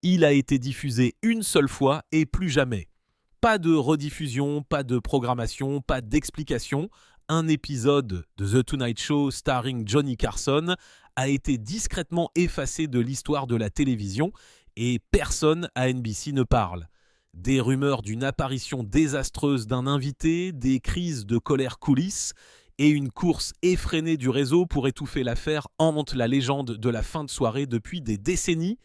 Il a été diffusé une seule fois et plus jamais. Pas de rediffusion, pas de programmation, pas d'explication. Un épisode de The Tonight Show starring Johnny Carson a été discrètement effacé de l'histoire de la télévision et personne à NBC ne parle. Des rumeurs d'une apparition désastreuse d'un invité, des crises de colère coulisses et une course effrénée du réseau pour étouffer l'affaire hantent la légende de la fin de soirée depuis des décennies.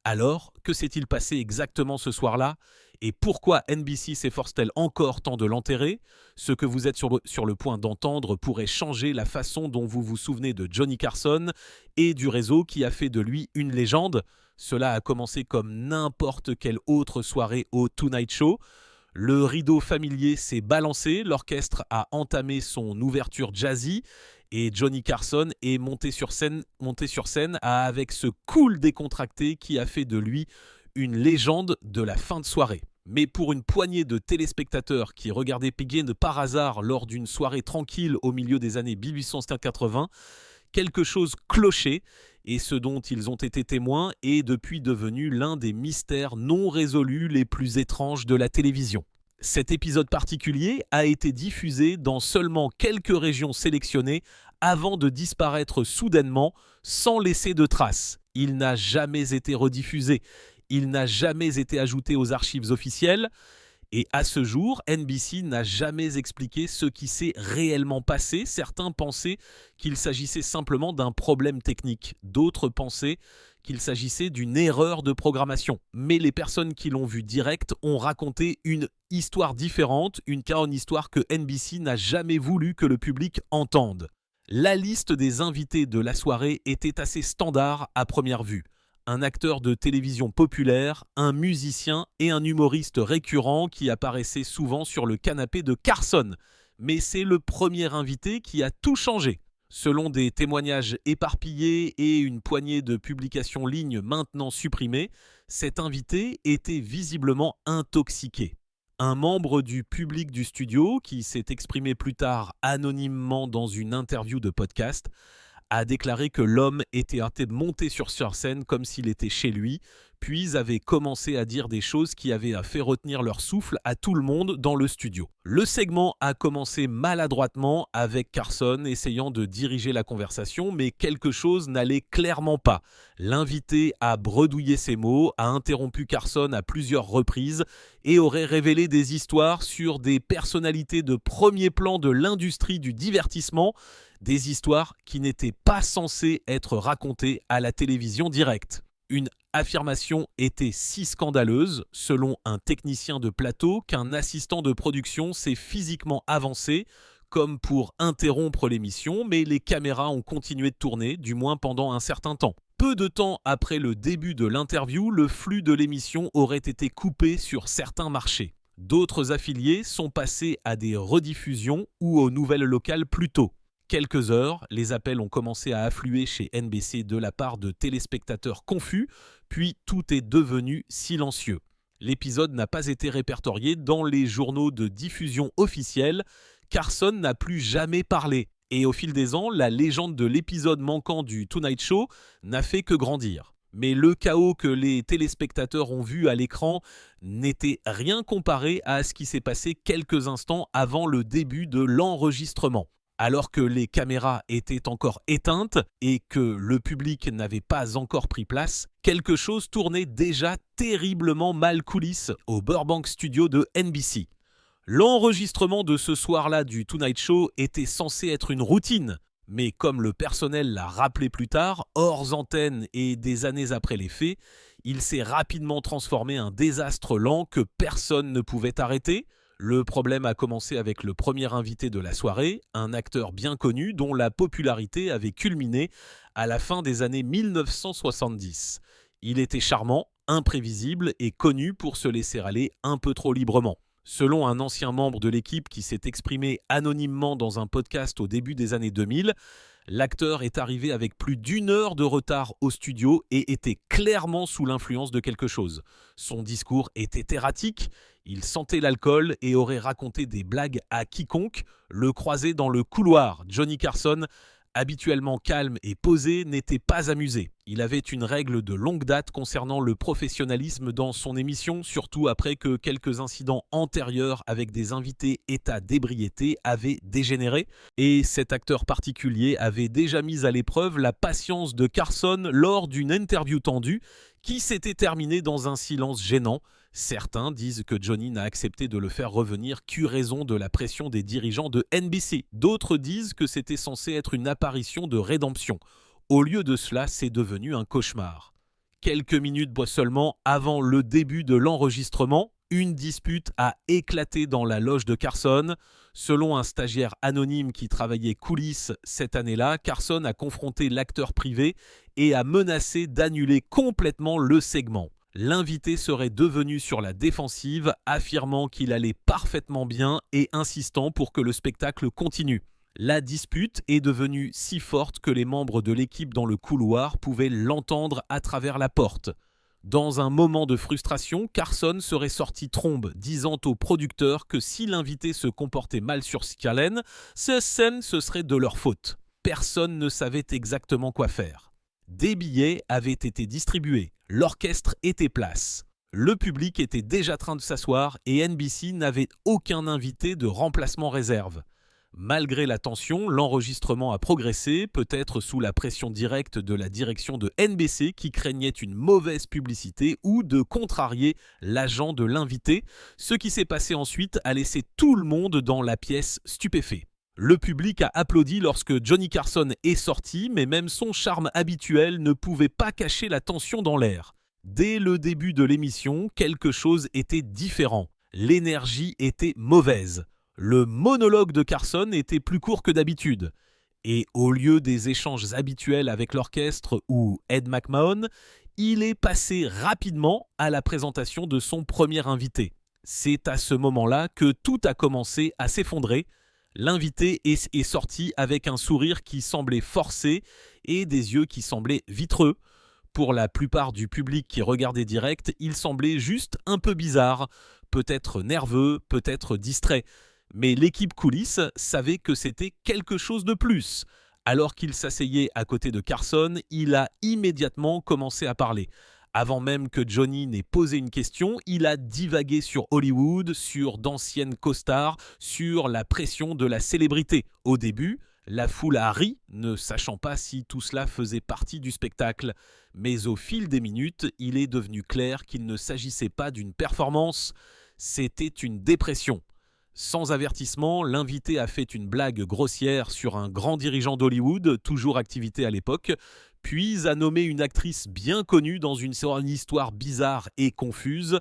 Alors, que s'est-il passé exactement ce soir-là ? Et pourquoi NBC s'efforce-t-elle encore tant de l'enterrer ? Ce que vous êtes sur le point d'entendre pourrait changer la façon dont vous vous souvenez de Johnny Carson et du réseau qui a fait de lui une légende. Cela a commencé comme n'importe quelle autre soirée au Tonight Show. Le rideau familier s'est balancé, l'orchestre a entamé son ouverture jazzy et Johnny Carson est monté sur scène avec ce cool décontracté qui a fait de lui une légende de la fin de soirée. Mais pour une poignée de téléspectateurs qui regardaient Piggy par hasard lors d'une soirée tranquille au milieu des années 1880, quelque chose clochait et ce dont ils ont été témoins est depuis devenu l'un des mystères non résolus les plus étranges de la télévision. Cet épisode particulier a été diffusé dans seulement quelques régions sélectionnées avant de disparaître soudainement sans laisser de traces. Il n'a jamais été rediffusé. Il n'a jamais été ajouté aux archives officielles et à ce jour, NBC n'a jamais expliqué ce qui s'est réellement passé. Certains pensaient qu'il s'agissait simplement d'un problème technique, d'autres pensaient qu'il s'agissait d'une erreur de programmation. Mais les personnes qui l'ont vu direct ont raconté une histoire différente, une histoire que NBC n'a jamais voulu que le public entende. La liste des invités de la soirée était assez standard à première vue. Un acteur de télévision populaire, un musicien et un humoriste récurrent qui apparaissait souvent sur le canapé de Carson. Mais c'est le premier invité qui a tout changé. Selon des témoignages éparpillés et une poignée de publications lignes maintenant supprimées, cet invité était visiblement intoxiqué. Un membre du public du studio, qui s'est exprimé plus tard anonymement dans une interview de podcast, a déclaré que l'homme était monté sur scène comme s'il était chez lui, puis avait commencé à dire des choses qui avaient fait retenir leur souffle à tout le monde dans le studio. Le segment a commencé maladroitement avec Carson essayant de diriger la conversation, mais quelque chose n'allait clairement pas. L'invité a bredouillé ses mots, a interrompu Carson à plusieurs reprises et aurait révélé des histoires sur des personnalités de premier plan de l'industrie du divertissement, des histoires qui n'étaient pas censées être racontées à la télévision directe. Une affirmation était si scandaleuse, selon un technicien de plateau, qu'un assistant de production s'est physiquement avancé, comme pour interrompre l'émission, mais les caméras ont continué de tourner, du moins pendant un certain temps. Peu de temps après le début de l'interview, le flux de l'émission aurait été coupé sur certains marchés. D'autres affiliés sont passés à des rediffusions ou aux nouvelles locales plus tôt. Quelques heures, les appels ont commencé à affluer chez NBC de la part de téléspectateurs confus, puis tout est devenu silencieux. L'épisode n'a pas été répertorié dans les journaux de diffusion officiels. Carson n'a plus jamais parlé. Et au fil des ans, la légende de l'épisode manquant du Tonight Show n'a fait que grandir. Mais le chaos que les téléspectateurs ont vu à l'écran n'était rien comparé à ce qui s'est passé quelques instants avant le début de l'enregistrement. Alors que les caméras étaient encore éteintes et que le public n'avait pas encore pris place, quelque chose tournait déjà terriblement mal coulisses au Burbank Studio de NBC. L'enregistrement de ce soir-là du Tonight Show était censé être une routine, mais comme le personnel l'a rappelé plus tard, hors antenne et des années après les faits, il s'est rapidement transformé en désastre lent que personne ne pouvait arrêter. Le problème a commencé avec le premier invité de la soirée, un acteur bien connu dont la popularité avait culminé à la fin des années 1970. Il était charmant, imprévisible et connu pour se laisser aller un peu trop librement. Selon un ancien membre de l'équipe qui s'est exprimé anonymement dans un podcast au début des années 2000, l'acteur est arrivé avec plus d'1 heure de retard au studio et était clairement sous l'influence de quelque chose. Son discours était erratique, il sentait l'alcool et aurait raconté des blagues à quiconque le croisait dans le couloir. Johnny Carson, habituellement calme et posé, n'était pas amusé. Il avait une règle de longue date concernant le professionnalisme dans son émission, surtout après que quelques incidents antérieurs avec des invités état d'ébriété avaient dégénéré. Et cet acteur particulier avait déjà mis à l'épreuve la patience de Carson lors d'une interview tendue qui s'était terminée dans un silence gênant. Certains disent que Johnny n'a accepté de le faire revenir qu'eu raison de la pression des dirigeants de NBC. D'autres disent que c'était censé être une apparition de rédemption. Au lieu de cela, c'est devenu un cauchemar. Quelques minutes seulement avant le début de l'enregistrement, une dispute a éclaté dans la loge de Carson. Selon un stagiaire anonyme qui travaillait coulisses cette année-là, Carson a confronté l'acteur privé et a menacé d'annuler complètement le segment. L'invité serait devenu sur la défensive, affirmant qu'il allait parfaitement bien et insistant pour que le spectacle continue. La dispute est devenue si forte que les membres de l'équipe dans le couloir pouvaient l'entendre à travers la porte. Dans un moment de frustration, Carson serait sorti trombe, disant au producteur que si l'invité se comportait mal sur Scalene, ces scènes ce serait de leur faute. Personne ne savait exactement quoi faire. Des billets avaient été distribués, l'orchestre était place. Le public était déjà en train de s'asseoir et NBC n'avait aucun invité de remplacement réserve. Malgré la tension, l'enregistrement a progressé, peut-être sous la pression directe de la direction de NBC qui craignait une mauvaise publicité ou de contrarier l'agent de l'invité. Ce qui s'est passé ensuite a laissé tout le monde dans la pièce stupéfait. Le public a applaudi lorsque Johnny Carson est sorti, mais même son charme habituel ne pouvait pas cacher la tension dans l'air. Dès le début de l'émission, quelque chose était différent. L'énergie était mauvaise. Le monologue de Carson était plus court que d'habitude. Et au lieu des échanges habituels avec l'orchestre ou Ed McMahon, il est passé rapidement à la présentation de son premier invité. C'est à ce moment-là que tout a commencé à s'effondrer. L'invité est sorti avec un sourire qui semblait forcé et des yeux qui semblaient vitreux. Pour la plupart du public qui regardait direct, il semblait juste un peu bizarre, peut-être nerveux, peut-être distrait. Mais l'équipe coulisses savait que c'était quelque chose de plus. Alors qu'il s'asseyait à côté de Carson, il a immédiatement commencé à parler. Avant même que Johnny n'ait posé une question, il a divagué sur Hollywood, sur d'anciennes co-stars, sur la pression de la célébrité. Au début, la foule a ri, ne sachant pas si tout cela faisait partie du spectacle. Mais au fil des minutes, il est devenu clair qu'il ne s'agissait pas d'une performance, c'était une dépression. Sans avertissement, l'invité a fait une blague grossière sur un grand dirigeant d'Hollywood, toujours activité à l'époque, puis a nommé une actrice bien connue dans une histoire bizarre et confuse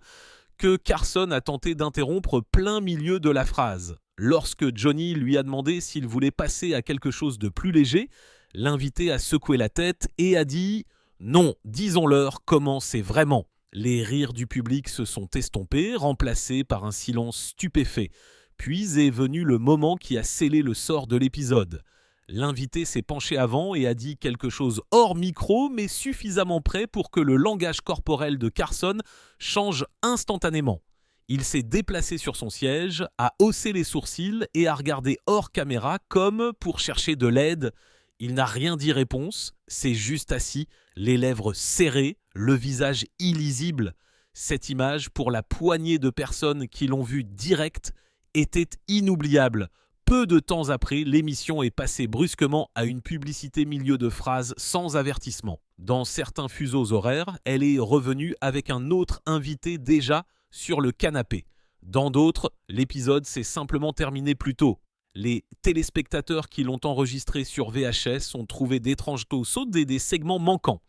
que Carson a tenté d'interrompre plein milieu de la phrase. Lorsque Johnny lui a demandé s'il voulait passer à quelque chose de plus léger, l'invité a secoué la tête et a dit « Non, disons-leur comment c'est vraiment ». Les rires du public se sont estompés, remplacés par un silence stupéfait. Puis est venu le moment qui a scellé le sort de l'épisode. L'invité s'est penché avant et a dit quelque chose hors micro, mais suffisamment près pour que le langage corporel de Carson change instantanément. Il s'est déplacé sur son siège, a haussé les sourcils et a regardé hors caméra comme pour chercher de l'aide. Il n'a rien dit réponse, s'est juste assis, les lèvres serrées, le visage illisible. Cette image, pour la poignée de personnes qui l'ont vu direct, était inoubliable. Peu de temps après, l'émission est passée brusquement à une publicité milieu de phrase sans avertissement. Dans certains fuseaux horaires, elle est revenue avec un autre invité déjà sur le canapé. Dans d'autres, l'épisode s'est simplement terminé plus tôt. Les téléspectateurs qui l'ont enregistré sur VHS ont trouvé d'étranges sauts des segments manquants.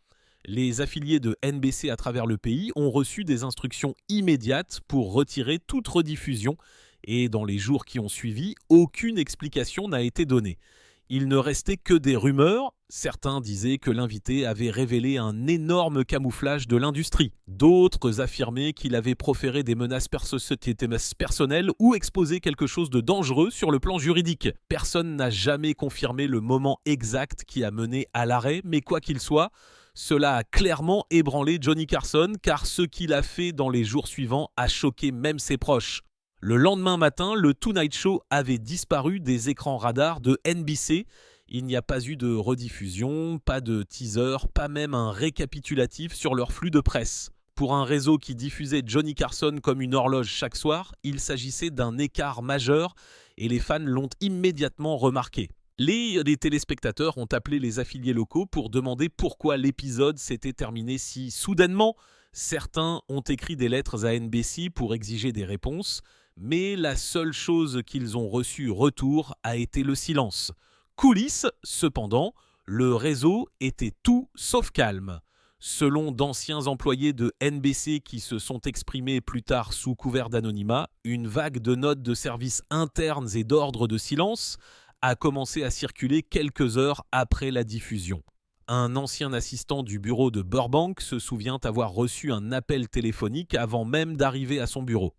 Les affiliés de NBC à travers le pays ont reçu des instructions immédiates pour retirer toute rediffusion. Et dans les jours qui ont suivi, aucune explication n'a été donnée. Il ne restait que des rumeurs. Certains disaient que l'invité avait révélé un énorme camouflage de l'industrie. D'autres affirmaient qu'il avait proféré des menaces personnelles ou exposé quelque chose de dangereux sur le plan juridique. Personne n'a jamais confirmé le moment exact qui a mené à l'arrêt, mais quoi qu'il soit, cela a clairement ébranlé Johnny Carson, car ce qu'il a fait dans les jours suivants a choqué même ses proches. Le lendemain matin, le Tonight Show avait disparu des écrans radars de NBC Il n'y a pas eu de rediffusion, pas de teaser, pas même un récapitulatif sur leur flux de presse. Pour un réseau qui diffusait Johnny Carson comme une horloge chaque soir, il s'agissait d'un écart majeur et les fans l'ont immédiatement remarqué. Les téléspectateurs ont appelé les affiliés locaux pour demander pourquoi l'épisode s'était terminé si soudainement. Certains ont écrit des lettres à NBC pour exiger des réponses, mais la seule chose qu'ils ont reçue retour a été le silence. Coulisses, cependant, le réseau était tout sauf calme. Selon d'anciens employés de NBC qui se sont exprimés plus tard sous couvert d'anonymat, une vague de notes de services internes et d'ordres de silence a commencé à circuler quelques heures après la diffusion. Un ancien assistant du bureau de Burbank se souvient avoir reçu un appel téléphonique avant même d'arriver à son bureau.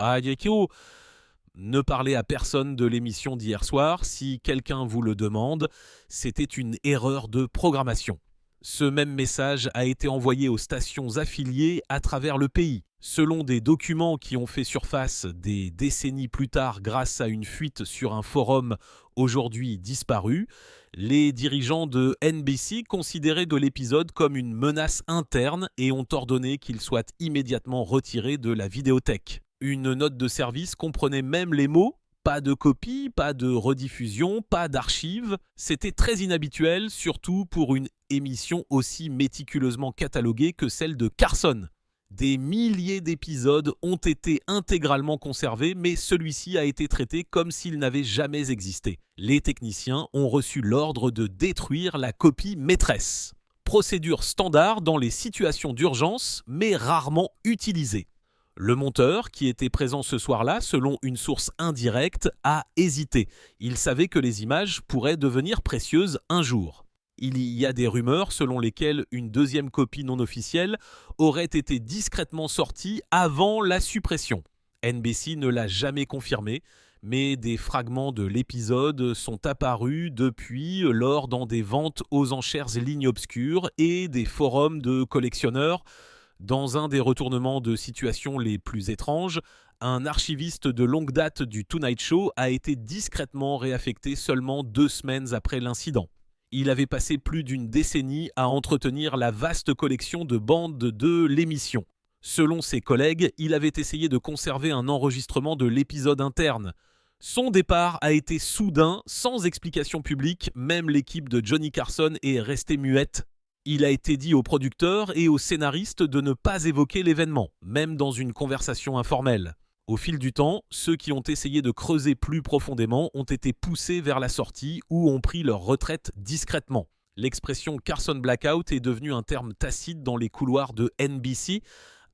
Ne parlez à personne de l'émission d'hier soir, si quelqu'un vous le demande, c'était une erreur de programmation. Ce même message a été envoyé aux stations affiliées à travers le pays. Selon des documents qui ont fait surface des décennies plus tard grâce à une fuite sur un forum aujourd'hui disparu, les dirigeants de NBC considéraient de l'épisode comme une menace interne et ont ordonné qu'il soit immédiatement retiré de la vidéothèque. Une note de service comprenait même les mots « pas de copie, pas de rediffusion, pas d'archives ». C'était très inhabituel, surtout pour une émission aussi méticuleusement cataloguée que celle de Carson. Des milliers d'épisodes ont été intégralement conservés, mais celui-ci a été traité comme s'il n'avait jamais existé. Les techniciens ont reçu l'ordre de détruire la copie maîtresse. Procédure standard dans les situations d'urgence, mais rarement utilisée. Le monteur, qui était présent ce soir-là, selon une source indirecte, a hésité. Il savait que les images pourraient devenir précieuses un jour. Il y a des rumeurs selon lesquelles une deuxième copie non officielle aurait été discrètement sortie avant la suppression. NBC ne l'a jamais confirmé, mais des fragments de l'épisode sont apparus depuis lors dans des ventes aux enchères lignes obscures et des forums de collectionneurs. Dans un des retournements de situation les plus étranges, un archiviste de longue date du Tonight Show a été discrètement réaffecté seulement 2 semaines après l'incident. Il avait passé plus d'une décennie à entretenir la vaste collection de bandes de l'émission. Selon ses collègues, il avait essayé de conserver un enregistrement de l'épisode interne. Son départ a été soudain, sans explication publique, même l'équipe de Johnny Carson est restée muette. Il a été dit aux producteurs et aux scénaristes de ne pas évoquer l'événement, même dans une conversation informelle. Au fil du temps, ceux qui ont essayé de creuser plus profondément ont été poussés vers la sortie ou ont pris leur retraite discrètement. L'expression Carson Blackout est devenue un terme tacite dans les couloirs de NBC,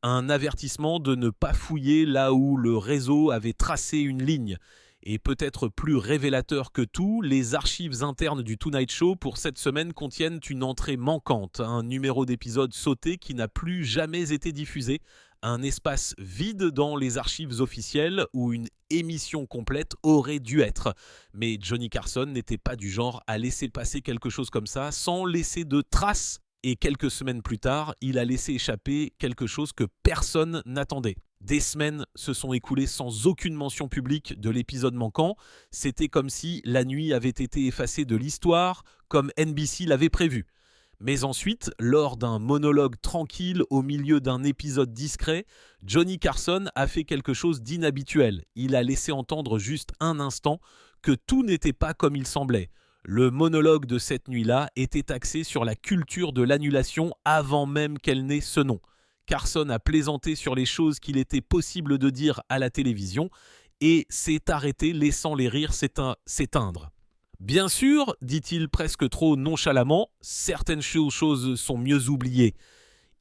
un avertissement de ne pas fouiller là où le réseau avait tracé une ligne. Et peut-être plus révélateur que tout, les archives internes du Tonight Show pour cette semaine contiennent une entrée manquante, un numéro d'épisode sauté qui n'a plus jamais été diffusé, un espace vide dans les archives officielles où une émission complète aurait dû être. Mais Johnny Carson n'était pas du genre à laisser passer quelque chose comme ça sans laisser de traces. Et quelques semaines plus tard, il a laissé échapper quelque chose que personne n'attendait. Des semaines se sont écoulées sans aucune mention publique de l'épisode manquant. C'était comme si la nuit avait été effacée de l'histoire, comme NBC l'avait prévu. Mais ensuite, lors d'un monologue tranquille au milieu d'un épisode discret, Johnny Carson a fait quelque chose d'inhabituel. Il a laissé entendre juste un instant que tout n'était pas comme il semblait. Le monologue de cette nuit-là était axé sur la culture de l'annulation avant même qu'elle n'ait ce nom. Carson a plaisanté sur les choses qu'il était possible de dire à la télévision et s'est arrêté laissant les rires s'éteindre. Bien sûr, dit-il presque trop nonchalamment, certaines choses sont mieux oubliées.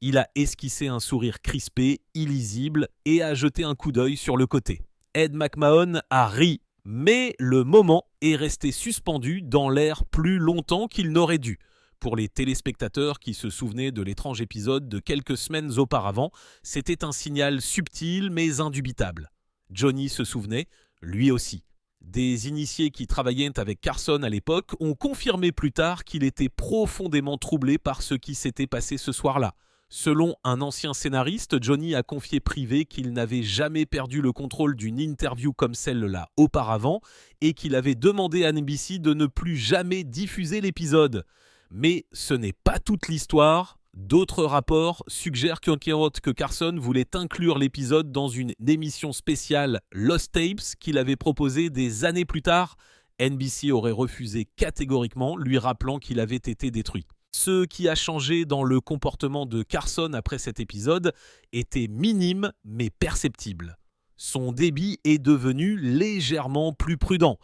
Il a esquissé un sourire crispé, illisible et a jeté un coup d'œil sur le côté. Ed McMahon a ri, mais le moment est resté suspendu dans l'air plus longtemps qu'il n'aurait dû. Pour les téléspectateurs qui se souvenaient de l'étrange épisode de quelques semaines auparavant, c'était un signal subtil mais indubitable. Johnny se souvenait, lui aussi. Des initiés qui travaillaient avec Carson à l'époque ont confirmé plus tard qu'il était profondément troublé par ce qui s'était passé ce soir-là. Selon un ancien scénariste, Johnny a confié privé qu'il n'avait jamais perdu le contrôle d'une interview comme celle-là auparavant et qu'il avait demandé à NBC de ne plus jamais diffuser l'épisode. Mais ce n'est pas toute l'histoire. D'autres rapports suggèrent que Carson voulait inclure l'épisode dans une émission spéciale Lost Tapes qu'il avait proposée des années plus tard. NBC aurait refusé catégoriquement, lui rappelant qu'il avait été détruit. Ce qui a changé dans le comportement de Carson après cet épisode était minime mais perceptible. Son débit est devenu légèrement plus prudent.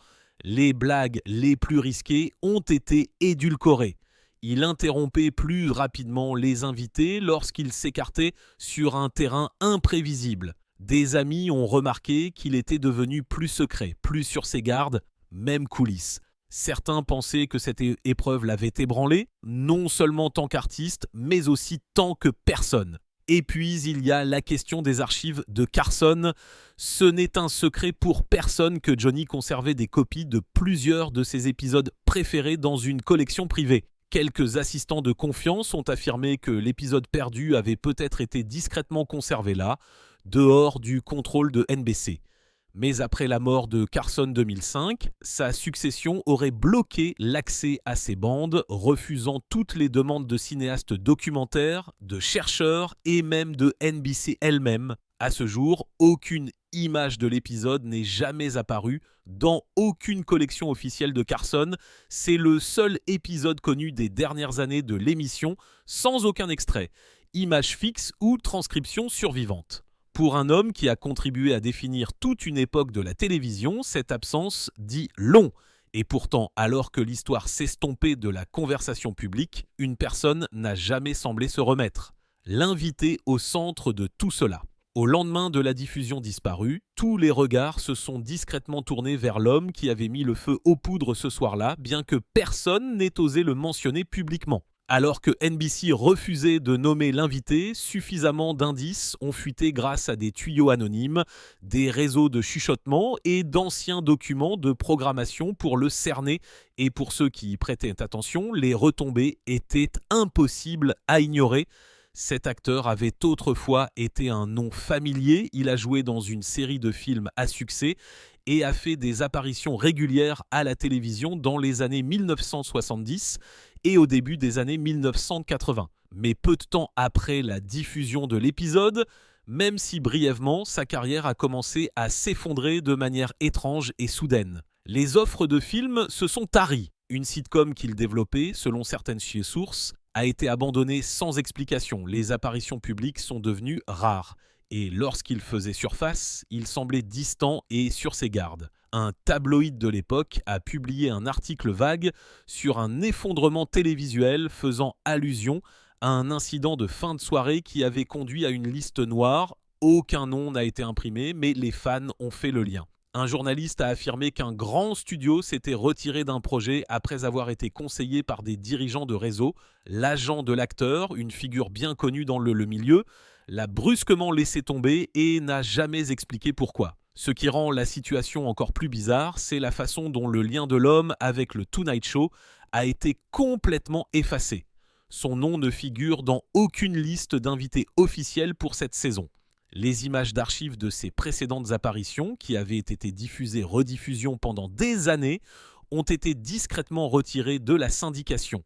Les blagues les plus risquées ont été édulcorées. Il interrompait plus rapidement les invités lorsqu'ils s'écartaient sur un terrain imprévisible. Des amis ont remarqué qu'il était devenu plus secret, plus sur ses gardes, même coulisses. Certains pensaient que cette épreuve l'avait ébranlé, non seulement tant qu'artiste, mais aussi tant que personne. Et puis, il y a la question des archives de Carson. Ce n'est un secret pour personne que Johnny conservait des copies de plusieurs de ses épisodes préférés dans une collection privée. Quelques assistants de confiance ont affirmé que l'épisode perdu avait peut-être été discrètement conservé là, dehors du contrôle de NBC. Mais après la mort de Carson 2005, sa succession aurait bloqué l'accès à ces bandes, refusant toutes les demandes de cinéastes documentaires, de chercheurs et même de NBC elle-même. À ce jour, aucune image de l'épisode n'est jamais apparue dans aucune collection officielle de Carson. C'est le seul épisode connu des dernières années de l'émission, sans aucun extrait, image fixe ou transcription survivante. Pour un homme qui a contribué à définir toute une époque de la télévision, cette absence dit long. Et pourtant, alors que l'histoire s'estompait de la conversation publique, une personne n'a jamais semblé se remettre. L'invité au centre de tout cela. Au lendemain de la diffusion disparue, tous les regards se sont discrètement tournés vers l'homme qui avait mis le feu aux poudres ce soir-là, bien que personne n'ait osé le mentionner publiquement. Alors que NBC refusait de nommer l'invité, suffisamment d'indices ont fuité grâce à des tuyaux anonymes, des réseaux de chuchotement et d'anciens documents de programmation pour le cerner. Et pour ceux qui y prêtaient attention, les retombées étaient impossibles à ignorer. Cet acteur avait autrefois été un nom familier, il a joué dans une série de films à succès et a fait des apparitions régulières à la télévision dans les années 1970 et au début des années 1980. Mais peu de temps après la diffusion de l'épisode, même si brièvement, sa carrière a commencé à s'effondrer de manière étrange et soudaine. Les offres de films se sont taries. Une sitcom qu'il développait, selon certaines sources, a été abandonnée sans explication. Les apparitions publiques sont devenues rares. Et lorsqu'il faisait surface, il semblait distant et sur ses gardes. Un tabloïd de l'époque a publié un article vague sur un effondrement télévisuel faisant allusion à un incident de fin de soirée qui avait conduit à une liste noire. Aucun nom n'a été imprimé, mais les fans ont fait le lien. Un journaliste a affirmé qu'un grand studio s'était retiré d'un projet après avoir été conseillé par des dirigeants de réseau. L'agent de l'acteur, une figure bien connue dans le milieu, l'a brusquement laissé tomber et n'a jamais expliqué pourquoi. Ce qui rend la situation encore plus bizarre, c'est la façon dont le lien de l'homme avec le Tonight Show a été complètement effacé. Son nom ne figure dans aucune liste d'invités officiels pour cette saison. Les images d'archives de ses précédentes apparitions, qui avaient été rediffusions pendant des années, ont été discrètement retirées de la syndication.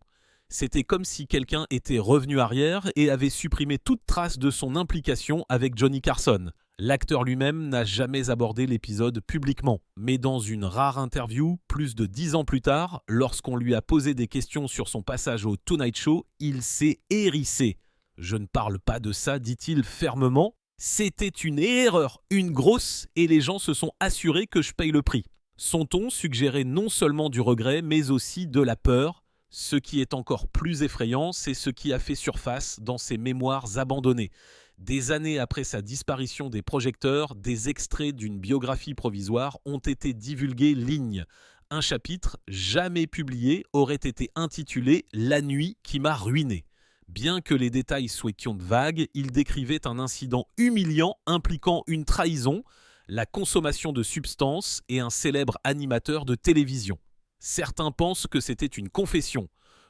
C'était comme si quelqu'un était revenu arrière et avait supprimé toute trace de son implication avec Johnny Carson. L'acteur lui-même n'a jamais abordé l'épisode publiquement, mais dans une rare interview, plus de 10 ans plus tard, lorsqu'on lui a posé des questions sur son passage au Tonight Show, il s'est hérissé. « Je ne parle pas de ça », dit-il fermement. « C'était une erreur, une grosse, et les gens se sont assurés que je paye le prix. » Son ton suggérait non seulement du regret, mais aussi de la peur. Ce qui est encore plus effrayant, c'est ce qui a fait surface dans ses mémoires abandonnées. Des années après sa disparition des projecteurs, des extraits d'une biographie provisoire ont été divulgués ligne. Un chapitre, jamais publié, aurait été intitulé « La nuit qui m'a ruiné ». Bien que les détails soient vagues, il décrivait un incident humiliant impliquant une trahison, la consommation de substances et un célèbre animateur de télévision. Certains pensent que c'était une confession,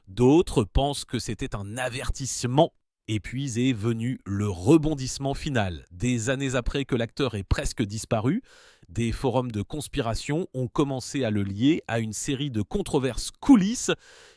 d'autres pensent que c'était un avertissement. Et puis est venu le rebondissement final. Des années après que l'acteur ait presque disparu, des forums de conspiration ont commencé à le lier à une série de controverses coulisses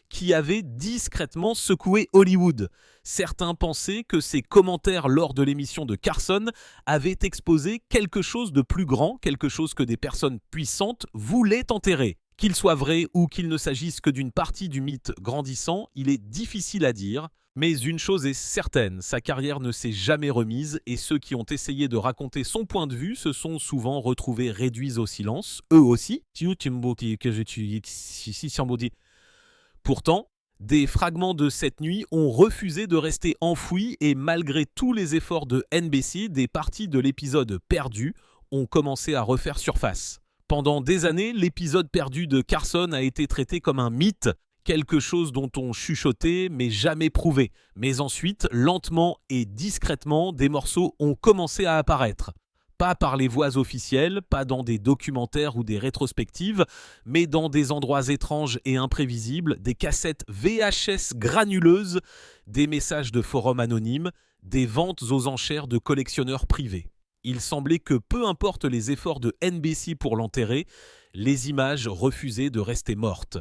qui avaient discrètement secoué Hollywood. Certains pensaient que ses commentaires lors de l'émission de Carson avaient exposé quelque chose de plus grand, quelque chose que des personnes puissantes voulaient enterrer. Qu'il soit vrai ou qu'il ne s'agisse que d'une partie du mythe grandissant, il est difficile à dire. Mais une chose est certaine, sa carrière ne s'est jamais remise et ceux qui ont essayé de raconter son point de vue se sont souvent retrouvés réduits au silence, eux aussi. Pourtant, des fragments de cette nuit ont refusé de rester enfouis et malgré tous les efforts de NBC, des parties de l'épisode perdu ont commencé à refaire surface. Pendant des années, l'épisode perdu de Carson a été traité comme un mythe, quelque chose dont on chuchotait mais jamais prouvé. Mais ensuite, lentement et discrètement, des morceaux ont commencé à apparaître. Pas par les voies officielles, pas dans des documentaires ou des rétrospectives, mais dans des endroits étranges et imprévisibles, des cassettes VHS granuleuses, des messages de forums anonymes, des ventes aux enchères de collectionneurs privés. Il semblait que peu importe les efforts de NBC pour l'enterrer, les images refusaient de rester mortes.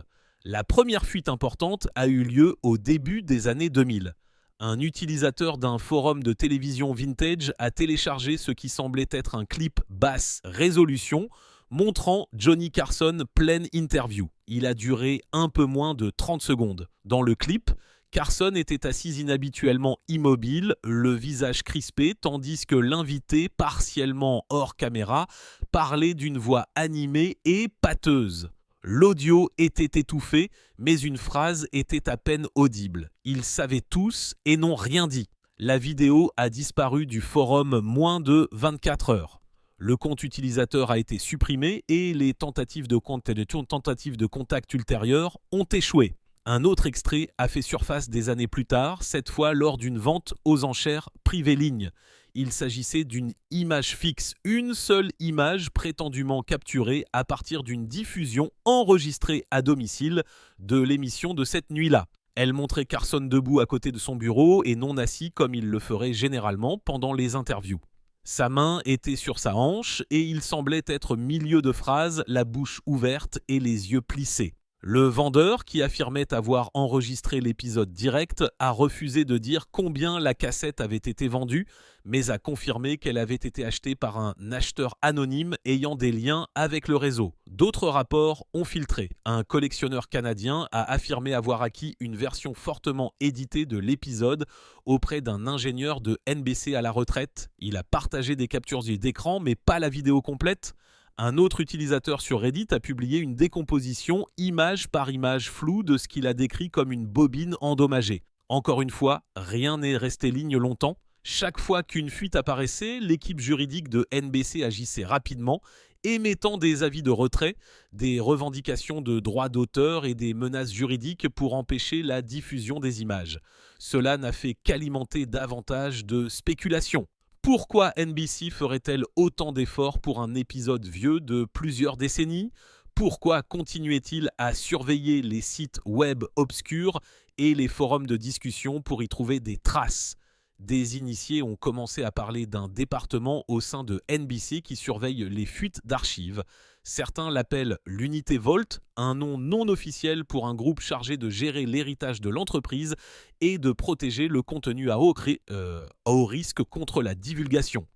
La première fuite importante a eu lieu au début des années 2000. Un utilisateur d'un forum de télévision vintage a téléchargé ce qui semblait être un clip basse résolution montrant Johnny Carson pleine interview. Il a duré un peu moins de 30 secondes. Dans le clip, Carson était assis inhabituellement immobile, le visage crispé, tandis que l'invité, partiellement hors caméra, parlait d'une voix animée et pâteuse. L'audio était étouffé, mais une phrase était à peine audible. Ils savaient tous et n'ont rien dit. La vidéo a disparu du forum moins de 24 heures. Le compte utilisateur a été supprimé et les tentatives de contact ultérieures ont échoué. Un autre extrait a fait surface des années plus tard, cette fois lors d'une vente aux enchères privée ligne. Il s'agissait d'une image fixe, une seule image prétendument capturée à partir d'une diffusion enregistrée à domicile de l'émission de cette nuit-là. Elle montrait Carson debout à côté de son bureau et non assis comme il le ferait généralement pendant les interviews. Sa main était sur sa hanche et il semblait être milieu de phrase, la bouche ouverte et les yeux plissés. Le vendeur, qui affirmait avoir enregistré l'épisode direct, a refusé de dire combien la cassette avait été vendue, mais a confirmé qu'elle avait été achetée par un acheteur anonyme ayant des liens avec le réseau. D'autres rapports ont filtré. Un collectionneur canadien a affirmé avoir acquis une version fortement éditée de l'épisode auprès d'un ingénieur de NBC à la retraite. Il a partagé des captures d'écran, mais pas la vidéo complète. Un autre utilisateur sur Reddit a publié une décomposition image par image floue de ce qu'il a décrit comme une bobine endommagée. Encore une fois, rien n'est resté ligne longtemps. Chaque fois qu'une fuite apparaissait, l'équipe juridique de NBC agissait rapidement, émettant des avis de retrait, des revendications de droits d'auteur et des menaces juridiques pour empêcher la diffusion des images. Cela n'a fait qu'alimenter davantage de spéculations. Pourquoi NBC ferait-elle autant d'efforts pour un épisode vieux de plusieurs décennies ? Pourquoi continuait-il à surveiller les sites web obscurs et les forums de discussion pour y trouver des traces ? Des initiés ont commencé à parler d'un département au sein de NBC qui surveille les fuites d'archives. Certains l'appellent l'unité Vault, un nom non officiel pour un groupe chargé de gérer l'héritage de l'entreprise et de protéger le contenu à haut risque contre la divulgation.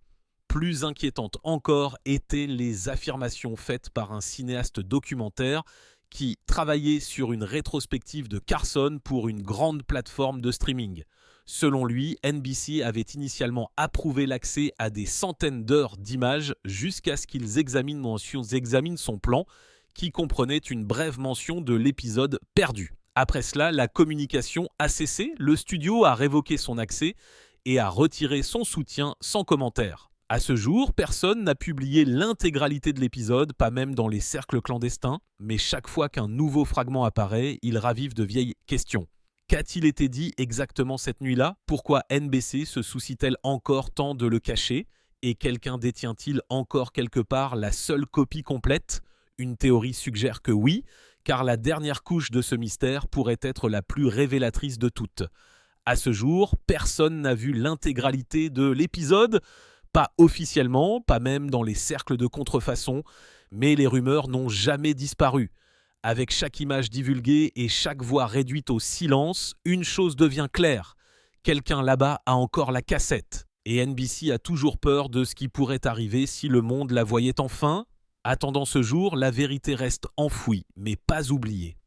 Plus inquiétantes encore étaient les affirmations faites par un cinéaste documentaire qui travaillait sur une rétrospective de Carson pour une grande plateforme de streaming. Selon lui, NBC avait initialement approuvé l'accès à des centaines d'heures d'images jusqu'à ce qu'ils examinent son plan, qui comprenait une brève mention de l'épisode perdu. Après cela, la communication a cessé, le studio a révoqué son accès et a retiré son soutien sans commentaire. À ce jour, personne n'a publié l'intégralité de l'épisode, pas même dans les cercles clandestins, mais chaque fois qu'un nouveau fragment apparaît, il ravive de vieilles questions. Qu'a-t-il été dit exactement cette nuit-là ? Pourquoi NBC se soucie-t-elle encore tant de le cacher ? Et quelqu'un détient-il encore quelque part la seule copie complète ? Une théorie suggère que oui, car la dernière couche de ce mystère pourrait être la plus révélatrice de toutes. À ce jour, personne n'a vu l'intégralité de l'épisode, pas officiellement, pas même dans les cercles de contrefaçon, mais les rumeurs n'ont jamais disparu. Avec chaque image divulguée et chaque voix réduite au silence, une chose devient claire. Quelqu'un là-bas a encore la cassette. Et NBC a toujours peur de ce qui pourrait arriver si le monde la voyait enfin. Attendant ce jour, la vérité reste enfouie, mais pas oubliée.